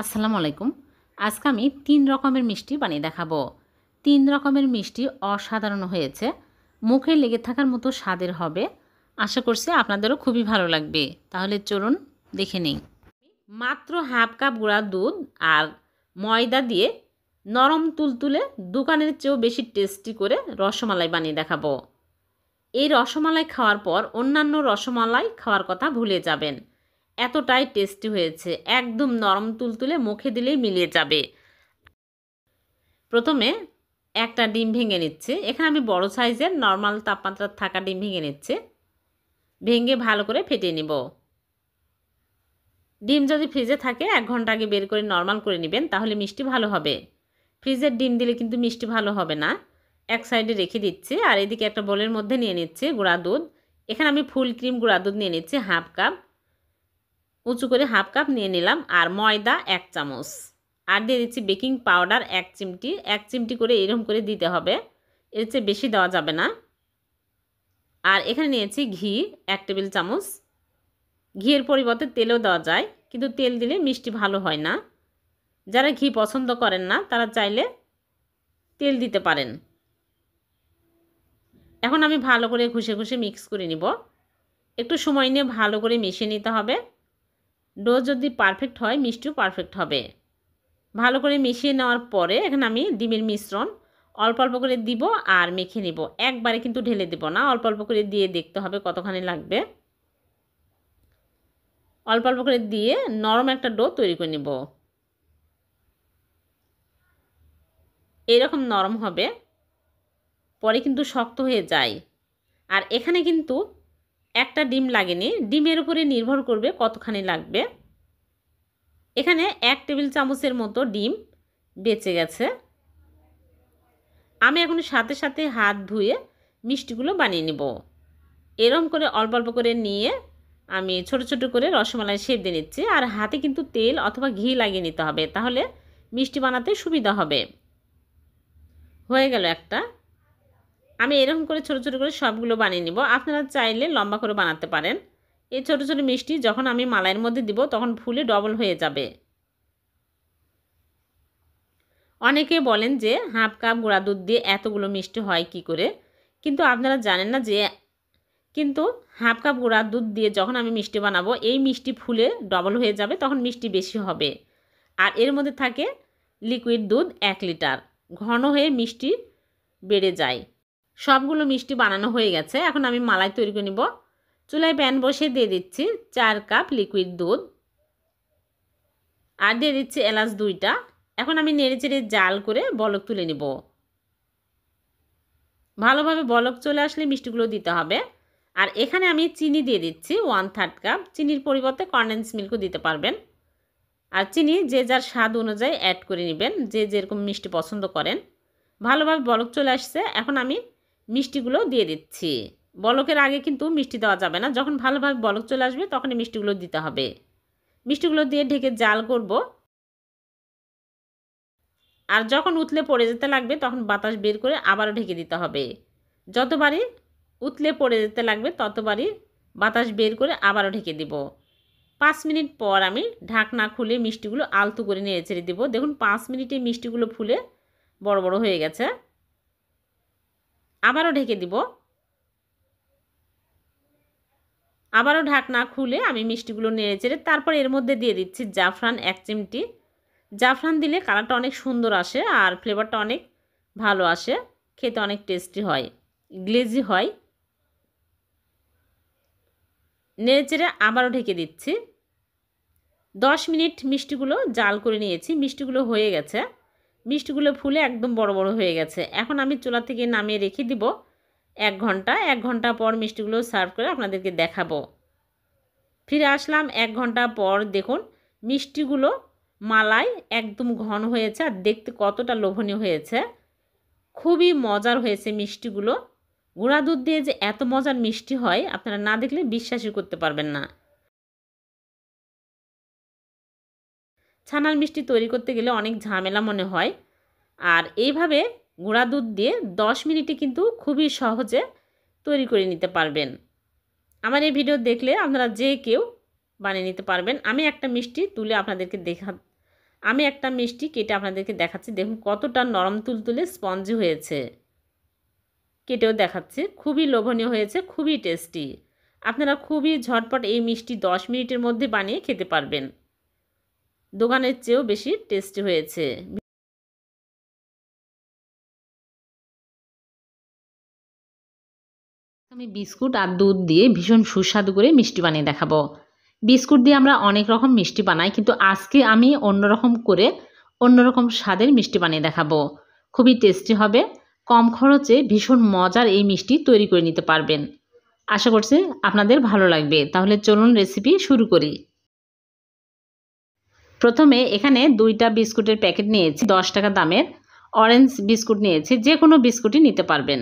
আসসালামু আলাইকুম। আজকে আমি ৩ রকমের মিষ্টি বানিয়ে দেখাবো। ৩ রকমের মিষ্টি অসাধারণ হয়েছে। মুখে লেগে থাকার মতো স্বাদের হবে। আশা করছি আপনাদেরও খুবই ভালো লাগবে। তাহলে চলুন দেখে নেই। মাত্র হাফ কাপ গুঁড়া দুধ আর ময়দা দিয়ে নরম তুলতুলে দোকানের চেয়েও বেশি টেস্টি করে রসমালাই বানিয়ে দেখাবো। এই রসমালাই খাওয়ার পর অন্যান্য রসমালাই খাওয়ার কথা ভুলে যাবেন। এতটাই টেস্টি হয়েছে, একদম নরম তুলতুলে মুখে দিলেই মিলিয়ে যাবে। প্রথমে একটা ডিম ভেঙে নিচ্ছে। এখানে আমি বড় সাইজের নর্মাল তাপমাত্রা থাকা ডিম ভেঙে নিচ্ছে। ভেঙে ভালো করে ফেটিয়ে নিব। ডিম যদি ফ্রিজে থাকে 1 ঘন্টা আগে বের করে নর্মাল করে নেবেন, তাহলে মিষ্টি ভালো হবে। ফ্রিজের ডিম দিলে কিন্তু মিষ্টি ভালো হবে না। এক সাইডে রেখে দিচ্ছি আর এদিকে একটা বোলের মধ্যে নিয়ে নিচ্ছি গুঁড়া দুধ। এখানে আমি ফুল ক্রিম গুঁড়া দুধ নিয়ে নিচ্ছি হাফ কাপ, উঁচু করে হাফ কাপ নিয়ে নিলাম। আর ময়দা 1 চামচ, আর দিয়ে দিচ্ছি বেকিং পাউডার 1 চিমটি। 1 চিমটি করে এরকম করে দিতে হবে, এর চেয়ে বেশি দেওয়া যাবে না। আর এখানে নিয়েছি ঘি 1 টেবিল চামচ। ঘিয়ের পরিবর্তে তেলও দেওয়া যায়, কিন্তু তেল দিলে মিষ্টি ভালো হয় না। যারা ঘি পছন্দ করেন না তারা চাইলে তেল দিতে পারেন। এখন আমি ভালো করে ঘষে ঘষে মিক্স করে নিব। একটু সময় নিয়ে ভালো করে মিশিয়ে নিতে হবে। ডো যদি পারফেক্ট হয় মিষ্টিও পারফেক্ট হবে। ভালো করে মিশিয়ে নেওয়ার পরে এখানে আমি ডিমের মিশ্রণ অল্প অল্প করে দিব আর মেখে নিব। একবারে কিন্তু ঢেলে দেব না, অল্প অল্প করে দিয়ে দেখতে হবে কতখানি লাগবে। অল্প অল্প করে দিয়ে নরম একটা ডো তৈরি করে নিব। এইরকম নরম হবে, পরে কিন্তু শক্ত হয়ে যায়। আর এখানে কিন্তু একটা ডিম লাগেনি, ডিমের উপরে নির্ভর করবে কতখানি লাগবে। এখানে 1 টেবিল চামচের মতো ডিম বেঁচে গেছে। আমি এখন সাথে সাথে হাত ধুয়ে মিষ্টিগুলো বানিয়ে নেব। এরকম করে অল্প অল্প করে নিয়ে আমি ছোট ছোট করে রসমালাই শেপ দিয়ে নিচ্ছি। আর হাতে কিন্তু তেল অথবা ঘি লাগিয়ে নিতে হবে, তাহলে মিষ্টি বানাতে সুবিধা হবে। হয়ে গেল একটা। আমি এরকম করে ছোট ছোট করে সবগুলো বানিয়ে নিব। আপনারা চাইলে লম্বা করে বানাতে পারেন। এই ছোট ছোট মিষ্টি যখন আমি মালাইয়ের মধ্যে দিব তখন ফুলে ডবল হয়ে যাবে। অনেকে বলেন যে হাফ কাপ গুঁড়া দুধ দিয়ে এতগুলো মিষ্টি হয় কি করে, কিন্তু আপনারা জানেন না যে হাফ কাপ গুঁড়া দুধ দিয়ে যখন আমি মিষ্টি বানাবো এই মিষ্টি ফুলে ডবল হয়ে যাবে, তখন মিষ্টি বেশি হবে। আর এর মধ্যে থাকে লিকুইড দুধ 1 লিটার, ঘন হয়ে মিষ্টি বেড়ে যায়। সবগুলো মিষ্টি বানানো হয়ে গেছে। এখন আমি মালাই তৈরি করে নিব। চুলায় প্যান বসিয়ে দিয়ে দিচ্ছি 4 কাপ লিকুইড দুধ আর দিয়ে দিচ্ছি এলাচ 2টা। এখন আমি নেড়েচেড়ে জাল করে বলক তুলে নিব। ভালোভাবে বলক চলে আসলে মিষ্টিগুলো দিতে হবে। আর এখানে আমি চিনি দিয়ে দিচ্ছি 1/3 কাপ। চিনির পরিবর্তে কনডেন্স মিল্কও দিতে পারবেন। আর চিনি যে যার স্বাদ অনুযায়ী অ্যাড করে নেবেন, যে যেরকম মিষ্টি পছন্দ করেন। ভালোভাবে বলক চলে আসছে, এখন আমি মিষ্টিগুলো দিয়ে দিচ্ছি। বলকের আগে কিন্তু মিষ্টি দেওয়া যাবে না, যখন ভালোভাবে বলক চলে আসবে তখনই মিষ্টিগুলো দিতে হবে। মিষ্টিগুলো দিয়ে ঢেকে জাল করব। আর যখন উতলে পড়ে যেতে লাগবে তখন বাতাস বের করে আবারও ঢেকে দিতে হবে। যতবারই উতলে পড়ে যেতে লাগবে ততবারই বাতাস বের করে আবারও ঢেকে দিব। 5 মিনিট পর আমি ঢাকনা খুলে মিষ্টিগুলো আলতো করে নেড়ে ছেড়ে দেবো। দেখুন 5 মিনিটে মিষ্টিগুলো ফুলে বড় বড় হয়ে গেছে। আবারও ঢেকে দিব। আবারও ঢাকনা খুলে আমি মিষ্টিগুলো নেড়ে চেড়ে তারপর এর মধ্যে দিয়ে দিচ্ছি জাফরান 1 চিমটি। জাফরান দিলে কালারটা অনেক সুন্দর আসে আর ফ্লেভারটা অনেক ভালো আসে, খেতে অনেক টেস্টি হয়, গ্লেজি হয়। নেড়ে চেড়ে আবারও ঢেকে দিচ্ছি। 10 মিনিট মিষ্টিগুলো জাল করে নিয়েছি। মিষ্টিগুলো হয়ে গেছে, মিষ্টিগুলো ফুলে একদম বড় বড় হয়ে গেছে। এখন আমি চুলা থেকে নামিয়ে রেখে দিব 1 ঘন্টা। 1 ঘন্টা পর মিষ্টিগুলো সার্ভ করে আপনাদেরকে দেখাবো। ফিরে আসলাম 1 ঘন্টা পর। দেখুন মিষ্টিগুলো মালাই একদম ঘন হয়েছে আর দেখতে কতটা লোভনীয় হয়েছে। খুবই মজার হয়েছে মিষ্টিগুলো। গুঁড়া দুধ দিয়ে যে এত মজার মিষ্টি হয় আপনারা না দেখলে বিশ্বাসই করতে পারবেন না। ছানার মিষ্টি তৈরি করতে গেলে অনেক ঝামেলা মনে হয়, আর এইভাবে গুঁড়া দুধ দিয়ে 10 মিনিটে কিন্তু খুবই সহজে তৈরি করে নিতে পারবেন। আমার এই ভিডিও দেখলে আপনারা যে কেউ বানিয়ে নিতে পারবেন। আমি একটা মিষ্টি তুলে আপনাদেরকে আমি একটা মিষ্টি কেটে আপনাদেরকে দেখাচ্ছি, দেখুন কতটা নরম তুলতুলে স্পঞ্জি হয়েছে। কেটেও দেখাচ্ছি, খুবই লোভনীয় হয়েছে, খুবই টেস্টি। আপনারা খুবই ঝটপট এই মিষ্টি 10 মিনিটের মধ্যে বানিয়ে খেতে পারবেন। দোকানের চেয়েও বেশি টেস্টি হয়েছে। আমি বিস্কুট আর দুধ দিয়ে ভীষণ সুস্বাদু করে মিষ্টি বানিয়ে দেখাবো। বিস্কুট দিয়ে আমরা অনেক রকম মিষ্টি বানাই, কিন্তু আজকে আমি অন্যরকম করে অন্যরকম স্বাদের মিষ্টি বানিয়ে দেখাবো। খুবই টেস্টি হবে, কম খরচে ভীষণ মজার এই মিষ্টি তৈরি করে নিতে পারবেন। আশা করছি আপনাদের ভালো লাগবে। তাহলে চলুন রেসিপি শুরু করি। প্রথমে এখানে 2টা বিস্কুটের প্যাকেট নিয়েছি, 10 টাকা দামের অরেঞ্জ বিস্কুট নিয়েছি। যে কোনো বিস্কুটই নিতে পারবেন,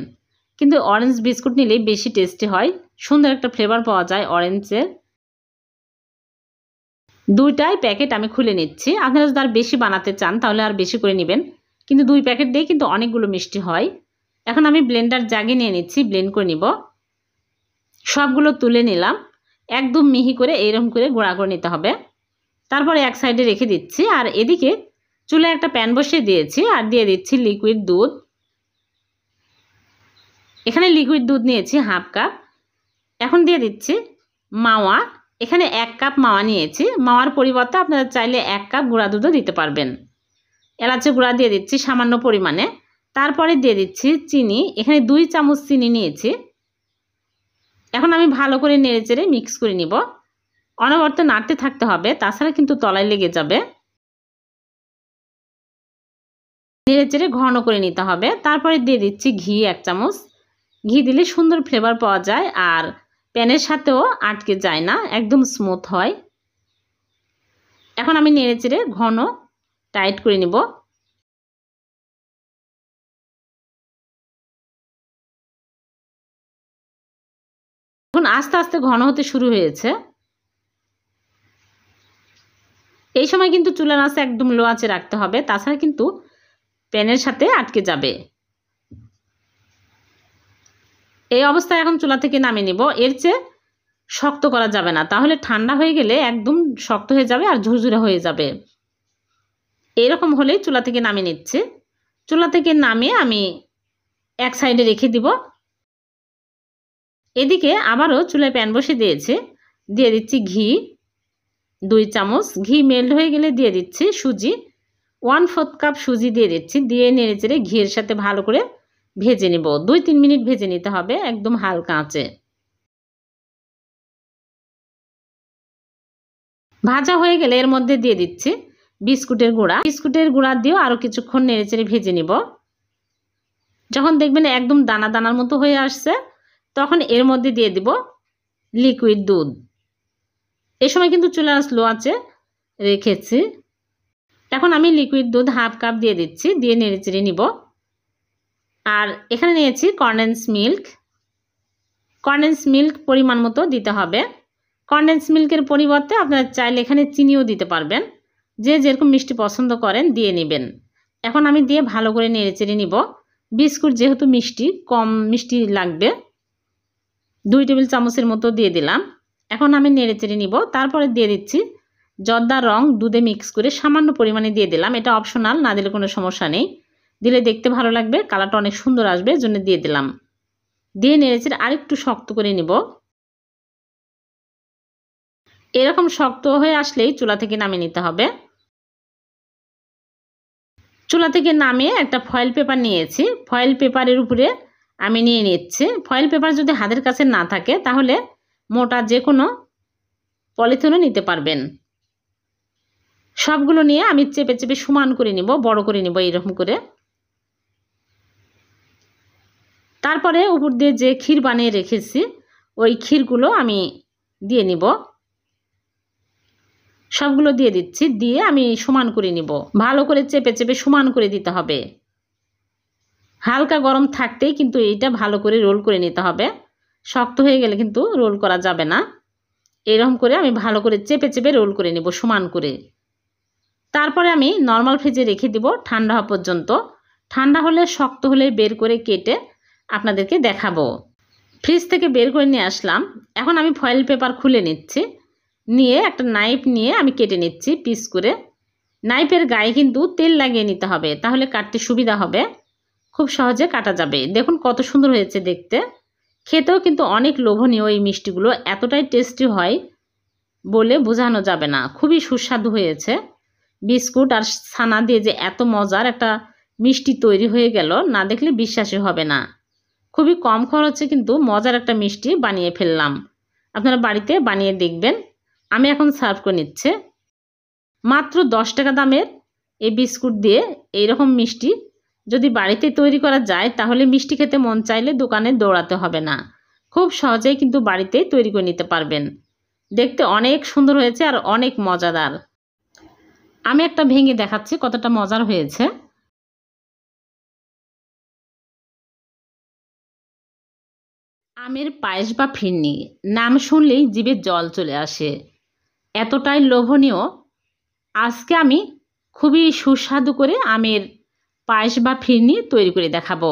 কিন্তু অরেঞ্জ বিস্কুট নিলে বেশি টেস্টি হয়, সুন্দর একটা ফ্লেভার পাওয়া যায় অরেঞ্জের। 2টাই প্যাকেট আমি খুলে নিচ্ছি। আপনারা যদি আর বেশি বানাতে চান তাহলে আর বেশি করে নেবেন, কিন্তু 2 প্যাকেট দিয়ে কিন্তু অনেকগুলো মিষ্টি হয়। এখন আমি ব্লেন্ডার জাগে নিয়ে নিচ্ছি, ব্লেন্ড করে নিব। সবগুলো তুলে নিলাম, একদম মিহি করে এইরকম করে গুঁড়া করে নিতে হবে। তারপরে এক সাইডে রেখে দিচ্ছি, আর এদিকে চুলায় একটা প্যান বসিয়ে দিয়েছি আর দিয়ে দিচ্ছি লিকুইড দুধ। এখানে লিকুইড দুধ নিয়েছি হাফ কাপ। এখন দিয়ে দিচ্ছি মাওয়া। এখানে 1 কাপ মাওয়া নিয়েছি। মাওয়ার পরিবর্তে আপনারা চাইলে 1 কাপ গুঁড়া দুধও দিতে পারবেন। এলাচি গুঁড়া দিয়ে দিচ্ছি সামান্য পরিমাণে। তারপরে দিয়ে দিচ্ছি চিনি। এখানে 2 চামচ চিনি নিয়েছি। এখন আমি ভালো করে নেড়েচেড়ে মিক্স করে নিব। অনবরত নাড়তে থাকতে হবে, তাছাড়া কিন্তু তলায় লেগে যাবে। নেড়েচেড়ে ঘন করে নিতে হবে। তারপরে দিয়ে দিচ্ছি ঘি 1 চামচ। ঘি দিলে সুন্দর ফ্লেভার পাওয়া যায়, আর প্যানের সাথেও আটকে যায় না, একদম স্মুথ হয়। এখন আমি নেড়েচেড়ে ঘন টাইট করে নিব। এখন আস্তে আস্তে ঘন হতে শুরু হয়েছে। এই সময় কিন্তু চুলার আঁচ একদম লো আঁচে রাখতে হবে, তাছাড়া কিন্তু প্যানের সাথে আটকে যাবে। এই অবস্থায় এখন চুলা থেকে নামিয়ে নিব। এর চেয়ে শক্ত করা যাবে না, তাহলে ঠান্ডা হয়ে গেলে একদম শক্ত হয়ে যাবে আর ঝুরঝুরে হয়ে যাবে। এইরকম হলেই চুলা থেকে নামিয়ে নিচ্ছে। চুলা থেকে নামিয়ে আমি এক সাইডে রেখে দিব। এদিকে আবারও চুলায় প্যান বসিয়ে দিয়েছে, দিয়ে দিচ্ছি ঘি 2 চামচ। ঘি মেল্ট হয়ে গেলে দিয়ে দিচ্ছি সুজি 1/4 কাপ সুজি দিয়ে দিচ্ছি। দিয়ে নেড়েচেড়ে ঘিয়ের সাথে ভালো করে ভেজে নেব। 2-3 মিনিট ভেজে নিতে হবে একদম হালকা আঁচে। ভাজা হয়ে গেলে এর মধ্যে দিয়ে দিচ্ছি বিস্কুটের গুঁড়া। বিস্কুটের গুঁড়া দিয়েও আরও কিছুক্ষণ নেড়েচেড়ে ভেজে নিব। যখন দেখবেন একদম দানা দানার মতো হয়ে আসছে, তখন এর মধ্যে দিয়ে দিব লিকুইড দুধ। এই সময় কিন্তু চুলা স্লো আঁচে রেখেছি। এখন আমি লিকুইড দুধ হাফ কাপ দিয়ে দিচ্ছি, দিয়ে নেড়েচেড়ে নিব। আর এখানে নিয়েছি কনডেন্স মিল্ক। কনডেন্স মিল্ক পরিমাণ মতো দিতে হবে। কনডেন্স মিল্কের পরিবর্তে আপনারা চাইলে এখানে চিনিও দিতে পারবেন, যে যেরকম মিষ্টি পছন্দ করেন দিয়ে নেবেন। এখন আমি দিয়ে ভালো করে নেড়েচেড়ে নিব। বিস্কুট যেহেতু মিষ্টি, কম মিষ্টি লাগবে, 2 টেবিল চামচের মতো দিয়ে দিলাম। এখন আমি নেড়েচেড়ে নিব। তারপরে দিয়ে দিচ্ছি জর্দার রং দুধে মিক্স করে সামান্য পরিমাণে দিয়ে দিলাম। এটা অপশনাল, না দিলে কোনো সমস্যা নেই। দিলে দেখতে ভালো লাগবে, কালারটা অনেক সুন্দর আসবে, এর জন্য দিয়ে দিলাম। দিয়ে নেড়েচেড়ে আরেকটু শক্ত করে নিব। এরকম শক্ত হয়ে আসলেই চুলা থেকে নামিয়ে নিতে হবে। চুলা থেকে নামিয়ে একটা ফয়েল পেপার নিয়েছি। ফয়েল পেপারের উপরে আমি নিয়ে নিচ্ছি। ফয়েল পেপার যদি হাতের কাছে না থাকে তাহলে মোটা যে কোনো পলিথিনও নিতে পারবেন। সবগুলো নিয়ে আমি চেপে চেপে সমান করে নিব, বড় করে নিব এইরকম করে। তারপরে উপর দিয়ে যে ক্ষীর বানিয়ে রেখেছি ওই ক্ষীরগুলো আমি দিয়ে নিব। সবগুলো দিয়ে দিচ্ছি, দিয়ে আমি সমান করে নিব। ভালো করে চেপে চেপে সমান করে দিতে হবে। হালকা গরম থাকতেই কিন্তু এইটা ভালো করে রোল করে নিতে হবে। শক্ত হয়ে গেলে কিন্তু রোল করা যাবে না। এরকম করে আমি ভালো করে চেপে চেপে রোল করে নিব সমান করে। তারপরে আমি নর্মাল ফ্রিজে রেখে দিব ঠান্ডা হওয়া পর্যন্ত। ঠান্ডা হলে, শক্ত হলে বের করে কেটে আপনাদেরকে দেখাবো। ফ্রিজ থেকে বের করে নিয়ে আসলাম। এখন আমি ফয়েল পেপার খুলে নিচ্ছি। নিয়ে একটা নাইফ নিয়ে আমি কেটে নিচ্ছি পিস করে। নাইফের গায়ে কিন্তু তেল লাগিয়ে নিতে হবে, তাহলে কাটতে সুবিধা হবে, খুব সহজে কাটা যাবে। দেখুন কত সুন্দর হয়েছে দেখতে, খেতেও কিন্তু অনেক লোভনীয়। এই মিষ্টিগুলো এতটাই টেস্টি হয় বলে বোঝানো যাবে না, খুবই সুস্বাদু হয়েছে। বিস্কুট আর ছানা দিয়ে যে এত মজার একটা মিষ্টি তৈরি হয়ে গেল, না দেখলে বিশ্বাসই হবে না। খুবই কম খরচে কিন্তু মজার একটা মিষ্টি বানিয়ে ফেললাম। আপনারা বাড়িতে বানিয়ে দেখবেন। আমি এখন সার্ভ করে নিচ্ছে। মাত্র 10 টাকা দামের এই বিস্কুট দিয়ে এইরকম মিষ্টি যদি বাড়িতে তৈরি করা যায়, তাহলে মিষ্টি খেতে মন চাইলে দোকানে দৌড়াতে হবে না, খুব সহজেই কিন্তু বাড়িতেই তৈরি করে নিতে পারবেন। দেখতে অনেক সুন্দর হয়েছে আর অনেক মজাদার। আমি একটা ভেঙে দেখাচ্ছি কতটা মজার হয়েছে। আমের পায়েস বা ফিরনি, নাম শুনলেই জিভে জল চলে আসে, এতটাই লোভনীয়। আজকে আমি খুবই সুস্বাদু করে আমের পায়েস বা ফিরনি তৈরি করে দেখাবো।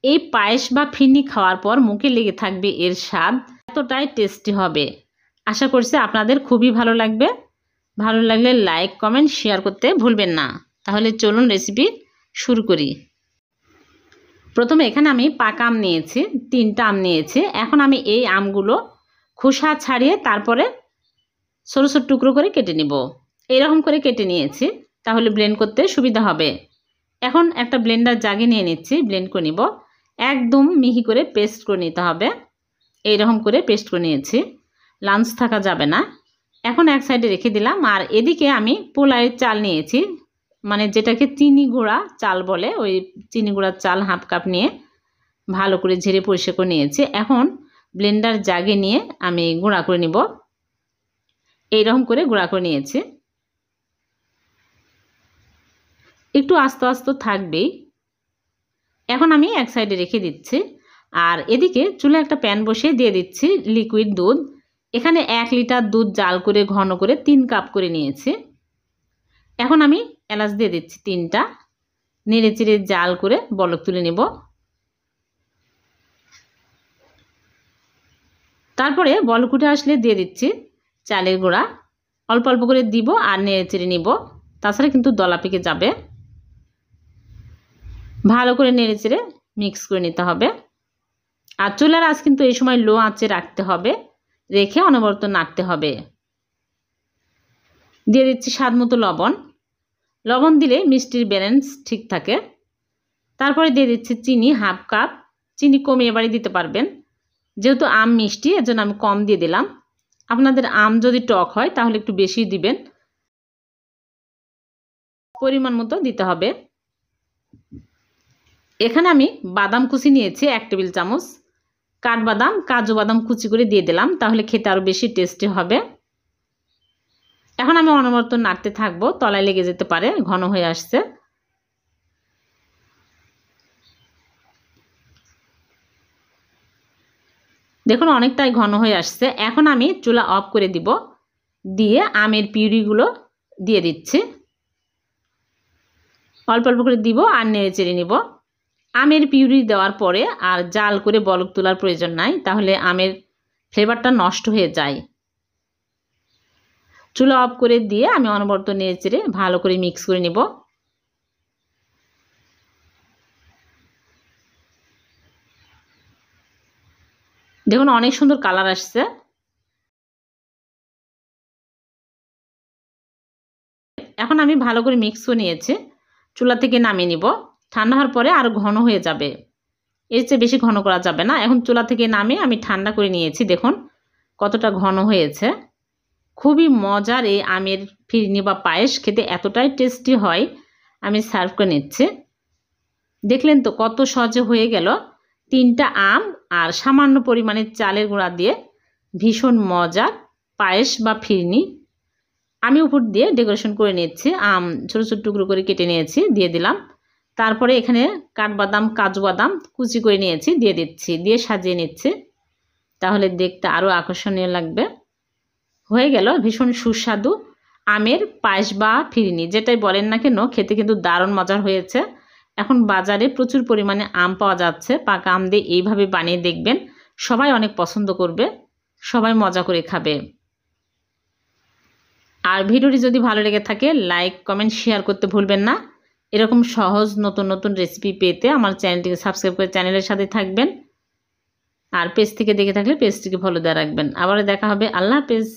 এই পায়েস বা ফিরনি খাওয়ার পর মুখে লেগে থাকবে এর স্বাদ, এতটাই টেস্টি হবে। আশা করছি আপনাদের খুবই ভালো লাগবে। ভালো লাগলে লাইক কমেন্ট শেয়ার করতে ভুলবেন না। তাহলে চলুন রেসিপি শুরু করি। প্রথমে এখানে আমি পাকা আম নিয়েছি, 3টা আম নিয়েছি। এখন আমি এই আমগুলো খোসা ছাড়িয়ে তারপরে ছোটো ছোটো টুকরো করে কেটে নিব। এইরকম করে কেটে নিয়েছি, তাহলে ব্লেন্ড করতে সুবিধা হবে। এখন একটা ব্লেন্ডার জাগে নিয়ে নিচ্ছি, ব্লেন্ড করে নিব। একদম মিহি করে পেস্ট করে নিতে হবে। এইরকম করে পেস্ট করে নিয়েছি, লাঞ্চ থাকা যাবে না। এখন এক সাইডে রেখে দিলাম। আর এদিকে আমি পোলাওয়ের চাল নিয়েছি, মানে যেটাকে চিনি গুঁড়া চাল বলে, ওই চিনি গুঁড়ার চাল হাফ কাপ নিয়ে ভালো করে ঝেড়ে পরিষ্কার করে নিয়েছি। এখন ব্লেন্ডার জাগে নিয়ে আমি গুঁড়া করে নিব। এইরকম করে গুঁড়া করে নিয়েছি, একটু আস্তে আস্তে থাকবেই। এখন আমি এক সাইডে রেখে দিচ্ছি। আর এদিকে চুলে একটা প্যান বসিয়ে দিয়ে দিচ্ছি লিকুইড দুধ। এখানে 1 লিটার দুধ জাল করে ঘন করে 3 কাপ করে নিয়েছি। এখন আমি এলাচ দিয়ে দিচ্ছি 3টা, নেড়ে চেড়ে জাল করে বলক তুলে নেব। তারপরে বলক উঠে আসলে দিয়ে দিচ্ছি চালের গুঁড়া, অল্প অল্প করে দিব আর নেড়ে চেড়ে নিব, তাছাড়া কিন্তু দলা পেকে যাবে। ভালো করে নেড়ে চেড়ে মিক্স করে নিতে হবে। আর চুলার আঁচ কিন্তু এই সময় লো আঁচে রাখতে হবে, রেখে অনবরত নাড়তে হবে। দিয়ে দিচ্ছি স্বাদ মতো লবণ। লবণ দিলে মিষ্টির ব্যালেন্স ঠিক থাকে। তারপরে দিয়ে দিচ্ছি চিনি হাফ কাপ, চিনি কমিয়ে বাড়িয়ে দিতে পারবেন, যেহেতু আম মিষ্টি এর জন্য আমি কম দিয়ে দিলাম। আপনাদের আম যদি টক হয় তাহলে একটু বেশি দিবেন, পরিমাণ মতো দিতে হবে। এখানে আমি বাদাম কুচি নিয়েছি 1 টেবিল চামচ, কাঠবাদাম কাজু বাদাম কুচি করে দিয়ে দিলাম, তাহলে খেতে আরও বেশি টেস্টি হবে। এখন আমি অনবরত নাড়তে থাকবো, তলায় লেগে যেতে পারে, ঘন হয়ে আসছে। দেখুন অনেকটাই ঘন হয়ে আসছে। এখন আমি চুলা অফ করে দিব, দিয়ে আমের পিউরিগুলো দিয়ে দিচ্ছি। অল্প অল্প করে দিব আর নেড়ে চেড়ে নিব। আমের পিউরি দেওয়ার পরে আর জাল করে বলক তোলার প্রয়োজন নাই, তাহলে আমের ফ্লেভারটা নষ্ট হয়ে যায়। চুলা অফ করে দিয়ে আমি অনবরত নেড়ে চেড়ে ভালো করে মিক্স করে নিব। দেখুন অনেক সুন্দর কালার আসছে। এখন আমি ভালো করে মিক্স করে নিয়েছি, চুলা থেকে নামিয়ে নিব। ঠান্ডা হওয়ার পরে আরও ঘন হয়ে যাবে, এর চেয়ে বেশি ঘন করা যাবে না। এখন চুলা থেকে নামিয়ে আমি ঠান্ডা করে নিয়েছি, দেখুন কতটা ঘন হয়েছে। খুবই মজার এই আমের ফিরনি বা পায়েস, খেতে এতটাই টেস্টি হয়। আমি সার্ভ করে নিচ্ছি। দেখলেন তো কত সহজে হয়ে গেল। 3টা আম আর সামান্য পরিমাণে চালের গুঁড়া দিয়ে ভীষণ মজার পায়েস বা ফিরনি। আমি উপর দিয়ে ডেকোরেশন করে নিচ্ছি, আম ছোটো ছোটো টুকরো করে কেটে নিয়েছি, দিয়ে দিলাম। তারপরে এখানে কাঠবাদাম কাজু বাদাম কুচি করে নিয়েছি, দিয়ে দিচ্ছি, দিয়ে সাজিয়ে নিচ্ছি, তাহলে দেখতে আরও আকর্ষণীয় লাগবে। হয়ে গেল ভীষণ সুস্বাদু আমের পায়েস বা ফিরনি, যেটাই বলেন না কেন, খেতে কিন্তু দারুণ মজার হয়েছে। এখন বাজারে প্রচুর পরিমাণে আম পাওয়া যাচ্ছে, পাকা আম দিয়ে এইভাবে বানিয়ে দেখবেন, সবাই অনেক পছন্দ করবে, সবাই মজা করে খাবে। আর ভিডিওটি যদি ভালো লেগে থাকে লাইক কমেন্ট শেয়ার করতে ভুলবেন না। এরকম সহজ নতুন নতুন রেসিপি পেতে আমার চ্যানেলটিকে সাবস্ক্রাইব করে চ্যানেলের সাথে থাকবেন। আর পেজ থেকে দেখে থাকলে পেজটিকে ফলো দিয়ে রাখবেন। আবার দেখা হবে। আল্লাহ হাফেজ।